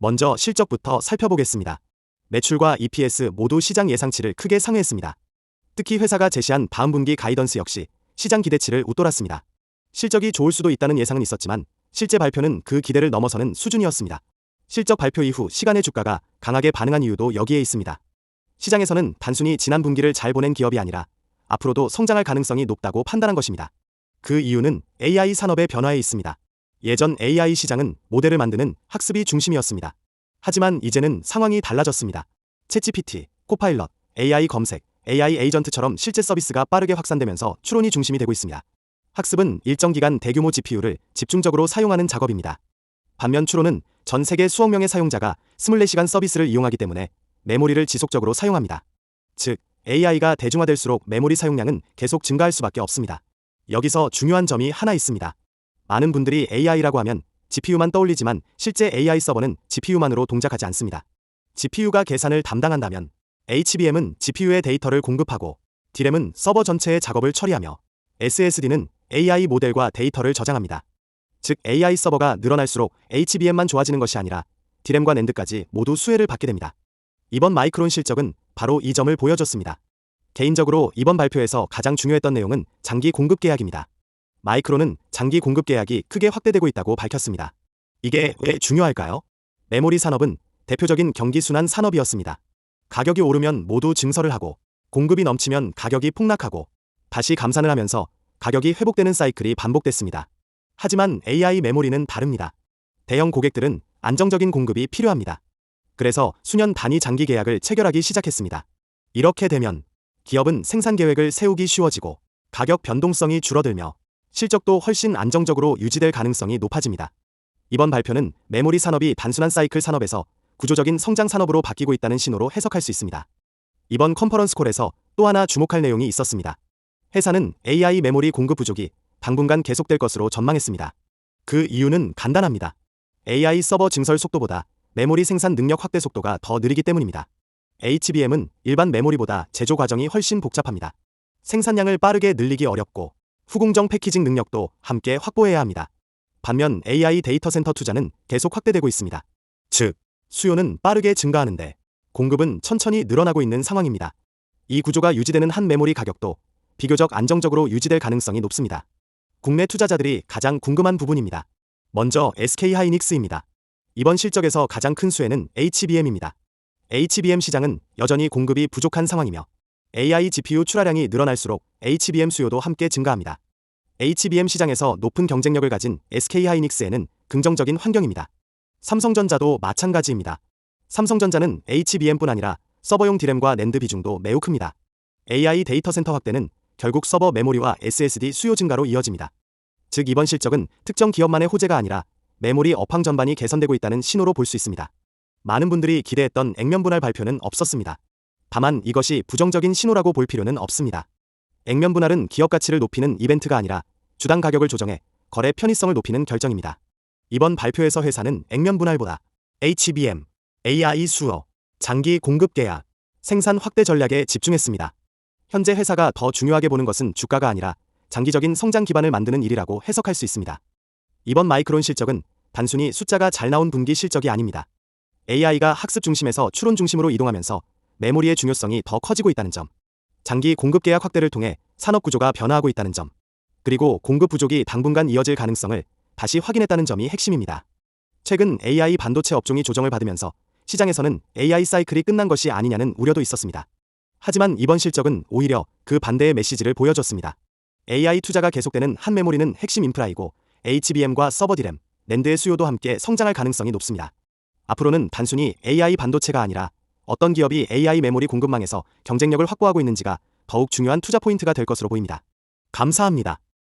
먼저 실적부터 살펴보겠습니다. 매출과 EPS 모두 시장 예상치를 크게 상회했습니다. 특히 회사가 제시한 다음 분기 가이던스 역시 시장 기대치를 웃돌았습니다. 실적이 좋을 수도 있다는 예상은 있었지만 실제 발표는 그 기대를 넘어서는 수준이었습니다. 실적 발표 이후 시간의 주가가 강하게 반응한 이유도 여기에 있습니다. 시장에서는 단순히 지난 분기를 잘 보낸 기업이 아니라 앞으로도 성장할 가능성이 높다고 판단한 것입니다. 그 이유는 AI 산업의 변화에 있습니다. 예전 AI 시장은 모델을 만드는 학습이 중심이었습니다. 하지만 이제는 상황이 달라졌습니다. 챗GPT, 코파일럿, AI 검색, AI 에이전트처럼 실제 서비스가 빠르게 확산되면서 추론이 중심이 되고 있습니다. 학습은 일정 기간 대규모 GPU를 집중적으로 사용하는 작업입니다. 반면 추론은 전 세계 수억 명의 사용자가 24시간 서비스를 이용하기 때문에 메모리를 지속적으로 사용합니다. 즉, AI가 대중화될수록 메모리 사용량은 계속 증가할 수밖에 없습니다. 여기서 중요한 점이 하나 있습니다. 많은 분들이 AI라고 하면 GPU만 떠올리지만 실제 AI 서버는 GPU만으로 동작하지 않습니다. GPU가 계산을 담당한다면 HBM은 GPU의 데이터를 공급하고 D램은 서버 전체의 작업을 처리하며 SSD는 AI 모델과 데이터를 저장합니다. 즉 AI 서버가 늘어날수록 HBM만 좋아지는 것이 아니라 D램과 낸드까지 모두 수혜를 받게 됩니다. 이번 마이크론 실적은 바로 이 점을 보여줬습니다. 개인적으로 이번 발표에서 가장 중요했던 내용은 장기 공급 계약입니다. 마이크론은 장기 공급 계약이 크게 확대되고 있다고 밝혔습니다. 이게 왜 중요할까요? 메모리 산업은 대표적인 경기순환 산업이었습니다. 가격이 오르면 모두 증설을 하고 공급이 넘치면 가격이 폭락하고 다시 감산을 하면서 가격이 회복되는 사이클이 반복됐습니다. 하지만 AI 메모리는 다릅니다. 대형 고객들은 안정적인 공급이 필요합니다. 그래서 수년 단위 장기 계약을 체결하기 시작했습니다. 이렇게 되면 기업은 생산 계획을 세우기 쉬워지고 가격 변동성이 줄어들며 실적도 훨씬 안정적으로 유지될 가능성이 높아집니다. 이번 발표는 메모리 산업이 단순한 사이클 산업에서 구조적인 성장 산업으로 바뀌고 있다는 신호로 해석할 수 있습니다. 이번 컨퍼런스 콜에서 또 하나 주목할 내용이 있었습니다. 회사는 AI 메모리 공급 부족이 당분간 계속될 것으로 전망했습니다. 그 이유는 간단합니다. AI 서버 증설 속도보다 메모리 생산 능력 확대 속도가 더 느리기 때문입니다. HBM은 일반 메모리보다 제조 과정이 훨씬 복잡합니다. 생산량을 빠르게 늘리기 어렵고 후공정 패키징 능력도 함께 확보해야 합니다. 반면 AI 데이터 센터 투자는 계속 확대되고 있습니다. 즉, 수요는 빠르게 증가하는데 공급은 천천히 늘어나고 있는 상황입니다. 이 구조가 유지되는 한 메모리 가격도 비교적 안정적으로 유지될 가능성이 높습니다. 국내 투자자들이 가장 궁금한 부분입니다. 먼저 SK하이닉스입니다. 이번 실적에서 가장 큰 수혜는 HBM입니다. HBM 시장은 여전히 공급이 부족한 상황이며 AI GPU 출하량이 늘어날수록 HBM 수요도 함께 증가합니다. HBM 시장에서 높은 경쟁력을 가진 SK하이닉스에는 긍정적인 환경입니다. 삼성전자도 마찬가지입니다. 삼성전자는 HBM뿐 아니라 서버용 D램과 낸드 비중도 매우 큽니다. AI 데이터 센터 확대는 결국 서버 메모리와 SSD 수요 증가로 이어집니다. 즉 이번 실적은 특정 기업만의 호재가 아니라 메모리 업황 전반이 개선되고 있다는 신호로 볼 수 있습니다. 많은 분들이 기대했던 액면 분할 발표는 없었습니다. 다만 이것이 부정적인 신호라고 볼 필요는 없습니다. 액면 분할은 기업 가치를 높이는 이벤트가 아니라 주당 가격을 조정해 거래 편의성을 높이는 결정입니다. 이번 발표에서 회사는 액면 분할보다 HBM, AI 수요, 장기 공급 계약, 생산 확대 전략에 집중했습니다. 현재 회사가 더 중요하게 보는 것은 주가가 아니라 장기적인 성장 기반을 만드는 일이라고 해석할 수 있습니다. 이번 마이크론 실적은 단순히 숫자가 잘 나온 분기 실적이 아닙니다. AI가 학습 중심에서 추론 중심으로 이동하면서 메모리의 중요성이 더 커지고 있다는 점, 장기 공급 계약 확대를 통해 산업 구조가 변화하고 있다는 점, 그리고 공급 부족이 당분간 이어질 가능성을 다시 확인했다는 점이 핵심입니다. 최근 AI 반도체 업종이 조정을 받으면서 시장에서는 AI 사이클이 끝난 것이 아니냐는 우려도 있었습니다. 하지만 이번 실적은 오히려 그 반대의 메시지를 보여줬습니다. AI 투자가 계속되는 한 메모리는 핵심 인프라이고 HBM과 서버 D램, 낸드의 수요도 함께 성장할 가능성이 높습니다. 앞으로는 단순히 AI 반도체가 아니라 어떤 기업이 AI 메모리 공급망에서 경쟁력을 확보하고 있는지가 더욱 중요한 투자 포인트가 될 것으로 보입니다. 감사합니다.